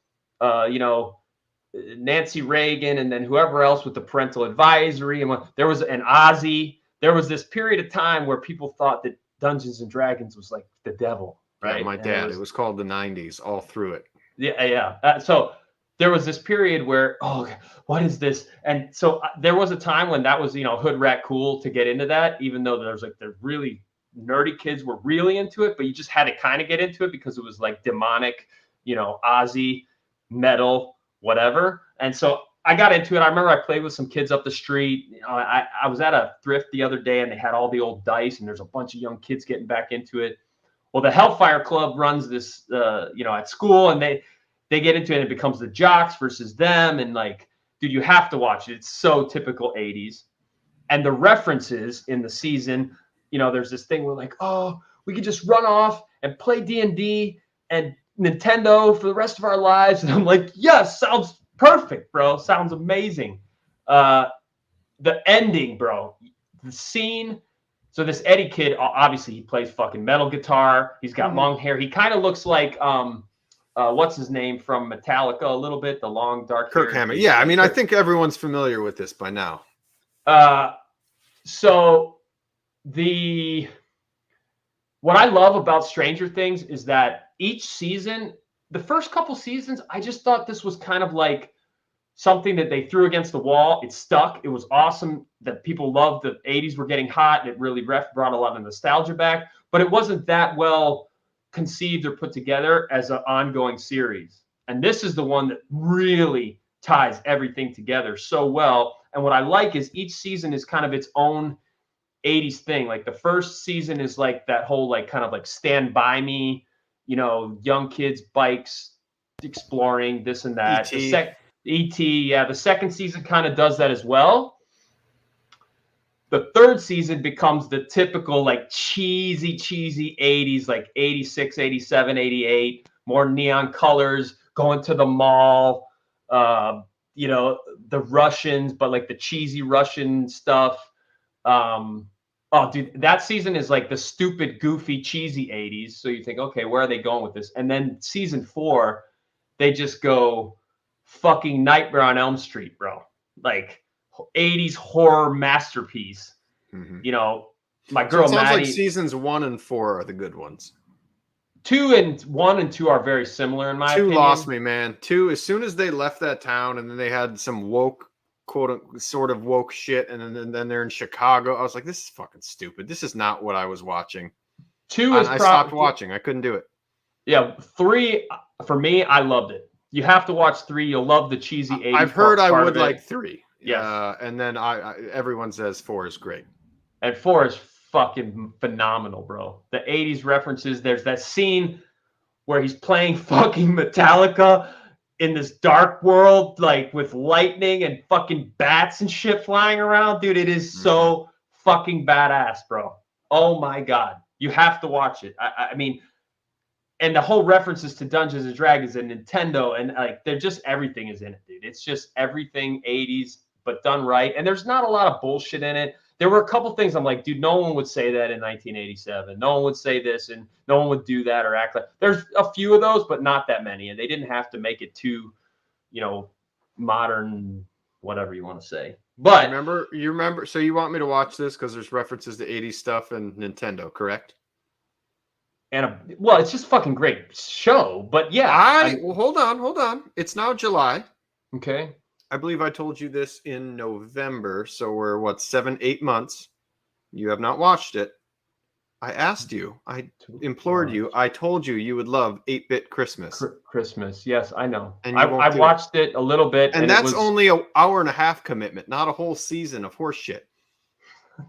Nancy Reagan and then whoever else with the parental advisory, and there was an Ozzy. There was this period of time where people thought that Dungeons and Dragons was like the devil, right? Yeah, my dad. It was called the 90s, all through it. Yeah. So there was this period where, oh, what is this? And so there was a time when that was, hood rat cool to get into that, even though there's like the really nerdy kids were really into it, but you just had to kind of get into it because it was like demonic, Ozzy, metal, whatever. And so I got into it. I remember I played with some kids up the street. I was at a thrift the other day and they had all the old dice and there's a bunch of young kids getting back into it. Well, the Hellfire Club runs this, at school, and they get into it and it becomes the jocks versus them. And like, dude, you have to watch it. It's so typical 80s. And the references in the season, there's this thing where like, oh, we could just run off and play D&D and Nintendo for the rest of our lives. And I'm like, yes, sounds perfect, bro. Sounds amazing. The ending, bro, the scene. So this Eddie kid, obviously he plays fucking metal guitar. He's got long hair. He kind of looks like, what's his name from Metallica a little bit, the long dark Kirk Hammett. Yeah, I mean, I think everyone's familiar with this by now. So what I love about Stranger Things is that each season, the first couple seasons, I just thought this was kind of like something that they threw against the wall. It stuck. It was awesome that people loved. The 80s were getting hot, and it really brought a lot of nostalgia back, but it wasn't that well conceived or put together as an ongoing series. And this is the one that really ties everything together so well. And what I like is each season is kind of its own 80s thing. Like the first season is like that whole like kind of like Stand By Me, young kids, bikes, exploring this and that. E.T. Yeah, the second season kind of does that as well. The third season becomes the typical like cheesy 80s, like 86, 87, 88, more neon colors, going to the mall, the Russians, but like the cheesy Russian stuff. Oh, dude, that season is like the stupid, goofy, cheesy 80s. So you think, okay, where are they going with this? And then season 4, they just go fucking Nightmare on Elm Street, bro. Like 80s horror masterpiece. Mm-hmm. My girl so it sounds Maddie. Like seasons 1 and 4 are the good ones. 1 and 2 are very similar in my opinion. 2 lost me, man. 2, as soon as they left that town and then they had some woke, sort of woke shit, and then they're in Chicago, I was like, this is fucking stupid. This is not what I was watching. 2 is I stopped watching. I couldn't do it. Yeah, 3 for me, I loved it. You have to watch 3. You'll love the cheesy 80s. I've heard I would like 3. Yeah, and then everyone says 4 is great. And Fore is fucking phenomenal, bro. The 80s references. There's that scene where he's playing fucking Metallica in this dark world, like with lightning and fucking bats and shit flying around. Dude, it is so fucking badass, bro. Oh my God. You have to watch it. I mean, and the whole references to Dungeons and Dragons and Nintendo and like they're just everything is in it, dude. It's just everything 80s, but done right. And there's not a lot of bullshit in it. There were a couple things I'm like, dude, no one would say that in 1987. No one would say this and no one would do that or act like. There's a few of those, but not that many. And they didn't have to make it too, modern, whatever you want to say. But you remember. So you want me to watch this because there's references to 80s stuff and Nintendo, correct? And it's just fucking great show. But yeah, well, hold on. It's now July. Okay. I believe I told you this in November, so we're 7-8 months. You have not watched it. I asked you. I implored you. I told you you would love 8-Bit Christmas. Christmas, yes, I know. And I watched it a little bit, and that's only an hour and a half commitment, not a whole season of horse shit.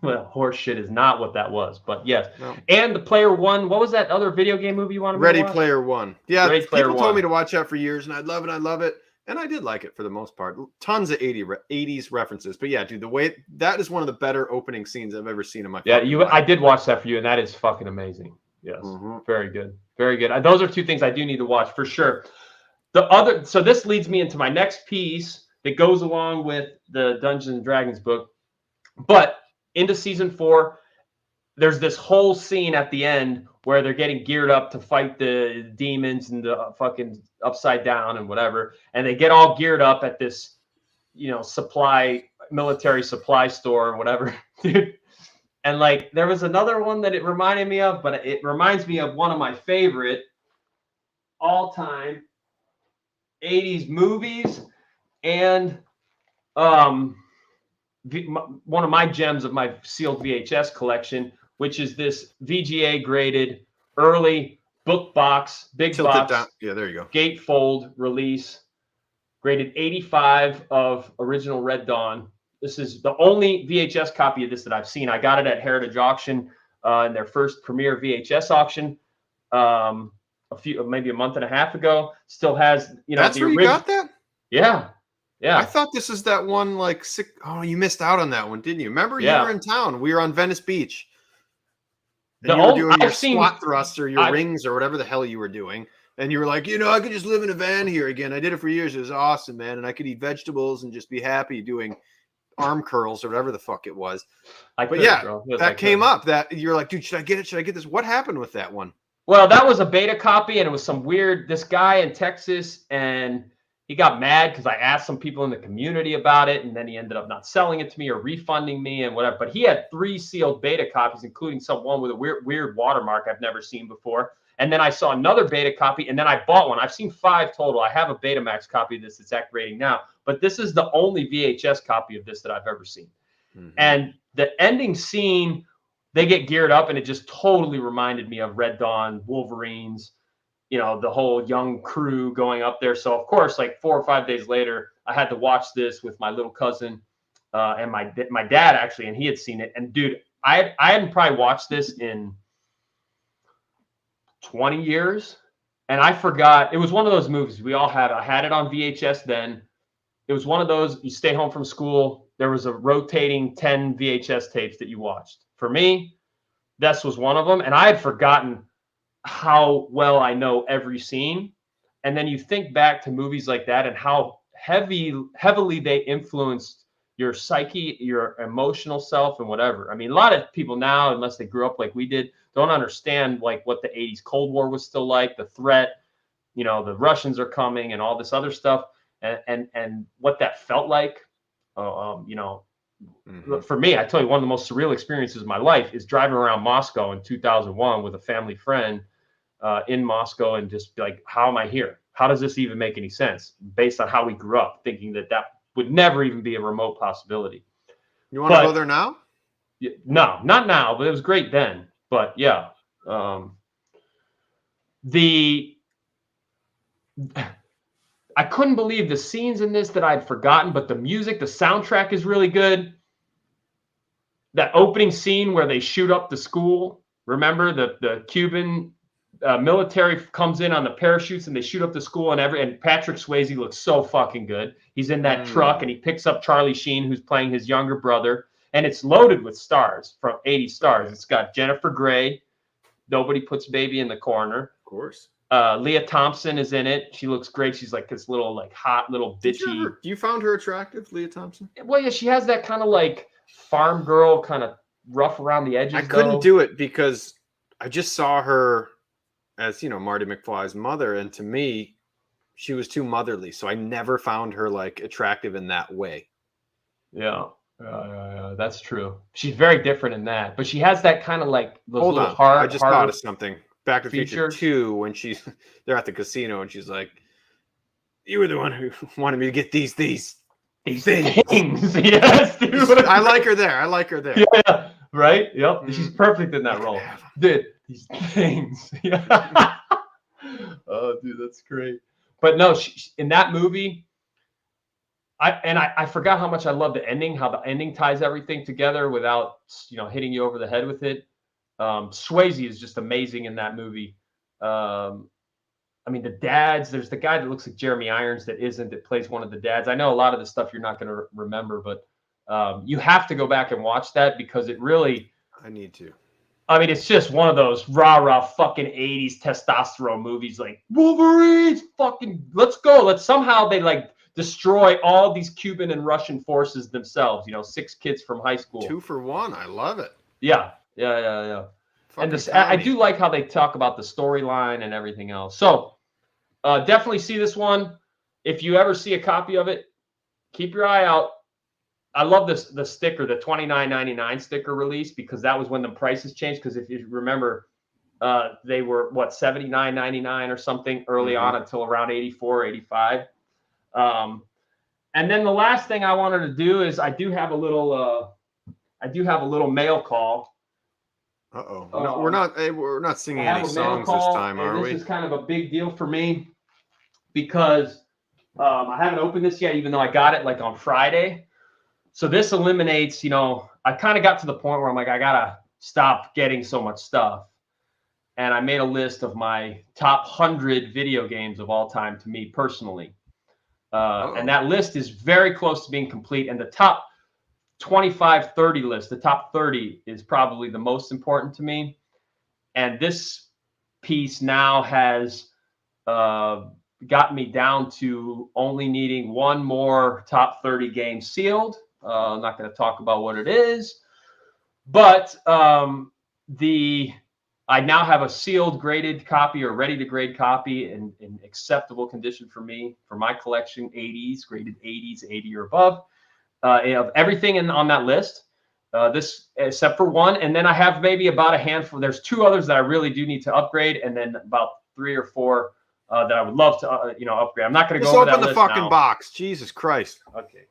Well, horse shit is not what that was, but yes. No. And the Player One. What was that other video game movie you wanted? Ready Player One. Yeah, people told me to watch that for years, and I'd love it. I love it. And I did like it for the most part. Tons of 80s references. But yeah, dude, that is one of the better opening scenes I've ever seen in my life. I did watch that for you, and that is fucking amazing. Yes. Mm-hmm. Very good. Very good. Those are two things I do need to watch for sure. So this leads me into my next piece that goes along with the Dungeons and Dragons book. But into season 4, there's this whole scene at the end where they're getting geared up to fight the demons and the fucking upside down and whatever. And they get all geared up at this, military supply store or whatever, dude. And like, there was another one that it reminded me of, but it reminds me of one of my favorite all-time 80s movies and one of my gems of my sealed VHS collection, which is this VGA graded early book box, big Tilted box, down. Yeah, there you go. gatefold release, graded 85 of original Red Dawn. This is the only VHS copy of this that I've seen. I got it at Heritage Auction in their first premiere VHS auction maybe a month and a half ago. Still has, That's where you got that? Yeah. Yeah. I thought this is that one you missed out on that one, didn't you? Remember you were in town. We were on Venice Beach. And you were doing your squat thrusts or your rings or whatever the hell you were doing. And you were like, I could just live in a van here again. I did it for years. It was awesome, man. And I could eat vegetables and just be happy doing arm curls or whatever the fuck it was. That came up that you're like, dude, should I get it? Should I get this? What happened with that one? Well, that was a beta copy and it was this guy in Texas, and he got mad because I asked some people in the community about it, and then he ended up not selling it to me or refunding me and whatever. But he had 3 sealed beta copies, including one with a weird watermark I've never seen before. And then I saw another beta copy, and then I bought one. I've seen 5 total. I have a Betamax copy of this that's activating now, but this is the only VHS copy of this that I've ever seen. Mm-hmm. And the ending scene, they get geared up, and it just totally reminded me of Red Dawn, Wolverines, the whole young crew going up there. So, of course, like 4 or 5 days later, I had to watch this with my little cousin and my dad, actually, and he had seen it. And, dude, I hadn't probably watched this in 20 years, and I forgot. It was one of those movies we all had. I had it on VHS then. It was one of those, you stay home from school, there was a rotating 10 VHS tapes that you watched. For me, this was one of them, and I had forgotten how well I know every scene. And then you think back to movies like that and how heavily they influenced your psyche, your emotional self, and whatever. I mean, a lot of people now, unless they grew up like we did, don't understand like what the 80s Cold War was still like, the threat, the Russians are coming and all this other stuff, and what that felt like. Mm-hmm. For me, I tell you, one of the most surreal experiences of my life is driving around Moscow in 2001 with a family friend in Moscow, and just be like, how am I here? How does this even make any sense? Based on how we grew up, thinking that would never even be a remote possibility. You want to go there now? No, not now, but it was great then. But yeah, I couldn't believe the scenes in this that I'd forgotten, but the music, the soundtrack is really good. that opening scene where they shoot up the school. Remember the Cuban military comes in on the parachutes and they shoot up the school, and Patrick Swayze looks so fucking good. He's in that truck and he picks up Charlie Sheen, who's playing his younger brother, and it's loaded with stars from 80 stars. It's got Jennifer Grey. Nobody puts baby in the corner. Of course. Leah Thompson is in it. She looks great. She's like this little, like hot little bitchy. You found her attractive, Leah Thompson? Well, yeah, she has that kind of like farm girl, kind of rough around the edges. I couldn't do it because I just saw her as, you know, Marty McFly's mother, and to me, she was too motherly. So I never found her like attractive in that way. Yeah. That's true. She's very different in that, but she has that kind of like those Hold little on. hard. I just thought of something. Back to the Future features. 2, when they're at the casino and she's like, "You were the one who wanted me to get these things." Yes, dude. I like her there. Yeah, right. Yep. She's perfect in that role. Dude, these things. Yeah. Oh, dude, that's great. But no, she, in that movie, I forgot how much I love the ending. How the ending ties everything together without, you know, hitting you over the head with it. Swayze is just amazing in that movie. I mean, the dads, there's the guy that looks like Jeremy Irons that plays one of the dads. I know a lot of the stuff you're not going to remember, but you have to go back and watch that because it really. I need to. I mean, it's just one of those rah-rah fucking 80s testosterone movies like Wolverines, fucking, let's go. Let's somehow they like destroy all these Cuban and Russian forces themselves. You know, 6 kids from high school. 2 for 1. I love it. Yeah. And this, I do like how they talk about the storyline and everything else. So definitely see this one. If you ever see a copy of it, keep your eye out. I love the sticker, the $29.99 sticker release, because that was when the prices changed. Because if you remember, they were what, $79.99 or something early on until around 84, 85. And then the last thing I wanted to do is I do have a little mail call. No, we're not singing any songs this time, are we? This is kind of a big deal for me because I haven't opened this yet, even though I got it like on Friday. So this eliminates, you know, I kind of got to the point where I'm like, I gotta stop getting so much stuff. And I made a list of my top 100 video games of all time to me personally. And that list is very close to being complete. And the top 25, 30 list, the top 30 is probably the most important to me. And this piece now has got me down to only needing one more top 30 game sealed. I'm not going to talk about what it is, but I now have a sealed graded copy or ready to grade copy in acceptable condition for me, for my collection, 80s, graded 80s, 80 or above. Of everything on that list, this except for one, and then I have maybe about a handful. There's 2 others that I really do need to upgrade, and then about 3 or 4 that I would love to, upgrade. I'm not going to go over that list now. Just open the fucking box, Jesus Christ. Okay.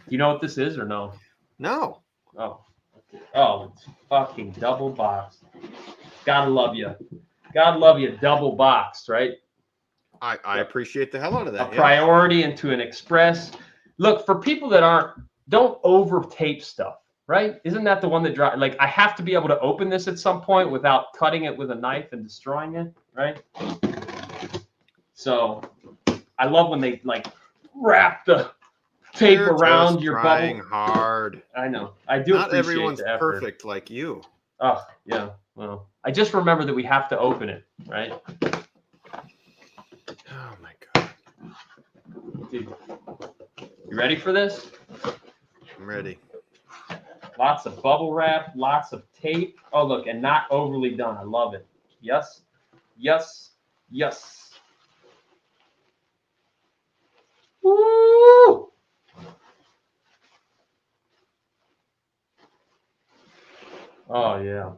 You know what this is or no? No. Oh. Okay. Oh, it's fucking double boxed. Gotta love you. God love you, double boxed, right? I appreciate the hell out of that. A priority into an express. Look, for people that don't over tape stuff, right? Isn't that the one that drives? Like, I have to be able to open this at some point without cutting it with a knife and destroying it, right? So I love when they like wrap the tape around your trying bubble. Hard. I know. I do. Not everyone's perfect like you. Oh yeah. Well, I just remember that we have to open it, right? Oh my God. Dude, you ready for this? I'm ready. Lots of bubble wrap, lots of tape. Oh, look, and not overly done. I love it. Yes, yes, yes. Woo! Oh, yeah.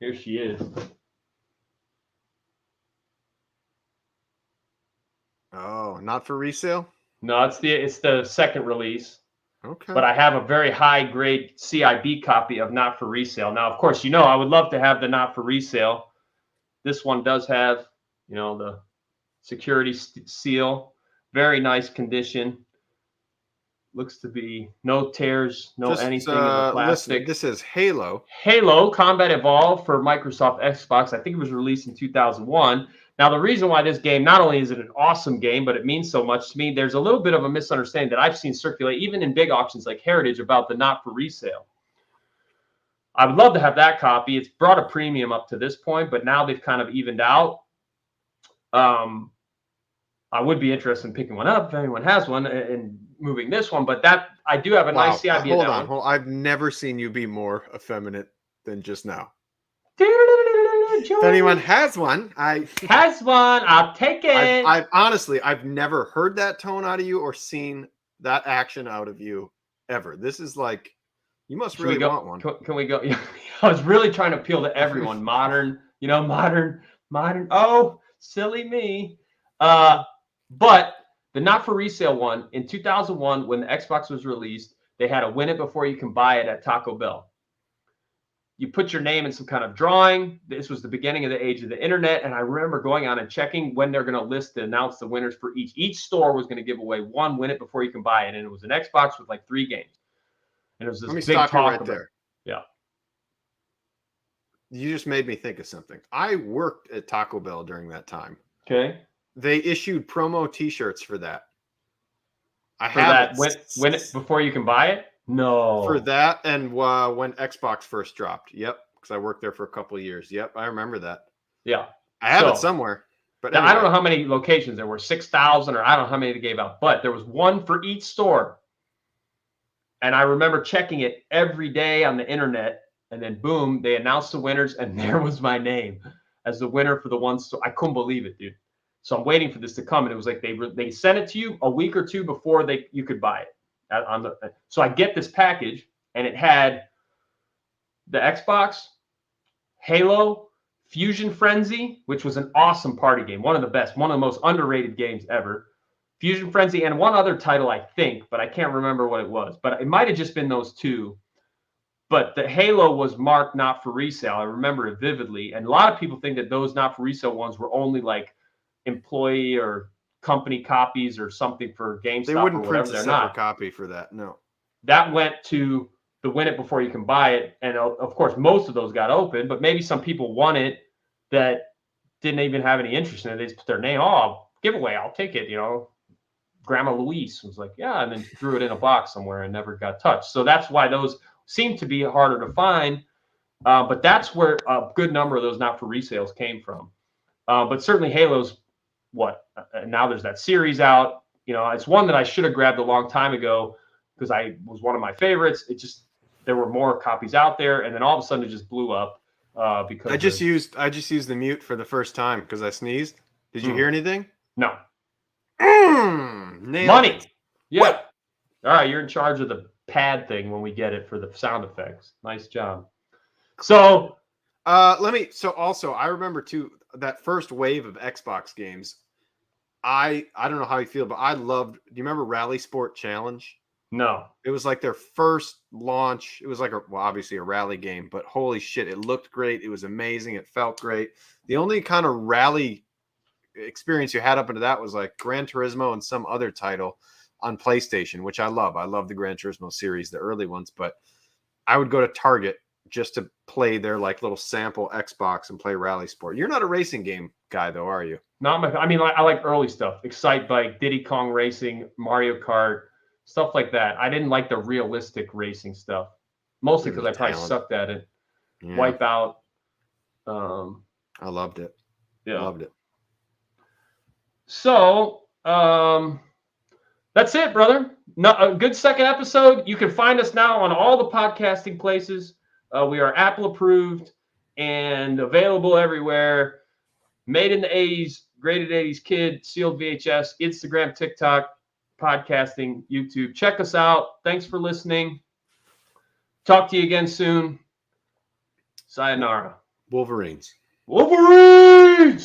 Here she is. Oh, not for resale? No, it's the second release. Okay. But I have a very high grade CIB copy of Not for Resale. Now, of course, I would love to have the Not for Resale. This one does have, the security seal. Very nice condition. Looks to be no tears, no Just, anything in the plastic. Listen, this is Halo. Halo Combat Evolved for Microsoft Xbox. I think it was released in 2001. Now, the reason why this game, not only is it an awesome game, but it means so much to me, there's a little bit of a misunderstanding that I've seen circulate, even in big auctions like Heritage, about the not for resale. I would love to have that copy. It's brought a premium up to this point, but now they've kind of evened out. I would be interested in picking one up if anyone has one and moving this one, but that I do have a nice CIB. Hold on. I've never seen you be more effeminate than just now. If anyone has one, I'll take it. I've honestly, I've never heard that tone out of you or seen that action out of you ever. This is like, you must really want one. Can we go? I was really trying to appeal to everyone. Modern. Oh, silly me. But the not for resale one in 2001, when the Xbox was released, they had a win it before you can buy it at Taco Bell. You put your name in some kind of drawing. This was the beginning of the age of the internet. And I remember going on and checking when they're going to list to announce the winners for each. Each store was going to give away one win it before you can buy it. And it was an Xbox with like 3 games. And it was this big talk right there. Yeah. You just made me think of something. I worked at Taco Bell during that time. Okay. They issued promo T-shirts for that. Win it before you can buy it? No. For that and when Xbox first dropped. Yep. Because I worked there for a couple of years. Yep. I remember that. Yeah. I have it somewhere. But anyway. I don't know how many locations there were, 6,000 or I don't know how many they gave out, but there was one for each store. And I remember checking it every day on the internet. And then boom, they announced the winners. And there was my name as the winner for the one store. I couldn't believe it, dude. So I'm waiting for this to come, and it was like they sent it to you a week or two before you could buy it. So I get this package, and it had the Xbox, Halo, Fusion Frenzy, which was an awesome party game, one of the best, one of the most underrated games ever. Fusion Frenzy and one other title, I think, but I can't remember what it was. But it might have just been those two. But the Halo was marked not for resale. I remember it vividly, and a lot of people think that those not for resale ones were only like employee or company copies or something for GameStop. They wouldn't or whatever. print a separate copy for that. No, that went to the win it before you can buy it, and of course most of those got open. But maybe some people won it that didn't even have any interest in it. They just put their name. Oh, giveaway, I'll take it. Grandma Louise was like, yeah, and then threw it in a box somewhere and never got touched. So that's why those seem to be harder to find. But that's where a good number of those not for resales came from. But certainly Halo's now there's that series out. It's one that I should have grabbed a long time ago because I was one of my favorites. It just, there were more copies out there, and then all of a sudden it just blew up because I just used the mute for the first time because I sneezed. Did you hear anything? No. Money. It. Yeah. What? All right, you're in charge of the pad thing when we get it for the sound effects. Nice job. So also I remember too that first wave of Xbox games. I don't know how you feel, but I loved. Do you remember Rally Sport Challenge? No. It was like their first launch. It was like obviously a rally game, but holy shit, it looked great. It was amazing. It felt great. The only kind of rally experience you had up into that was like Gran Turismo and some other title on PlayStation, which I love. I love the Gran Turismo series, the early ones, but I would go to Target just to play their like little sample Xbox and play Rally Sport. You're not a racing game guy though, are you? I like early stuff. Excite Bike, Diddy Kong Racing, Mario Kart, stuff like that. I didn't like the realistic racing stuff, mostly because I probably sucked at it. Yeah. Wipeout. I loved it. Yeah. I loved it. So that's it, brother. A good second episode. You can find us now on all the podcasting places. We are Apple approved and available everywhere. Made in the 80s, graded 80s kid, sealed VHS, Instagram, TikTok, podcasting, YouTube. Check us out. Thanks for listening. Talk to you again soon. Sayonara. Wolverines. Wolverines!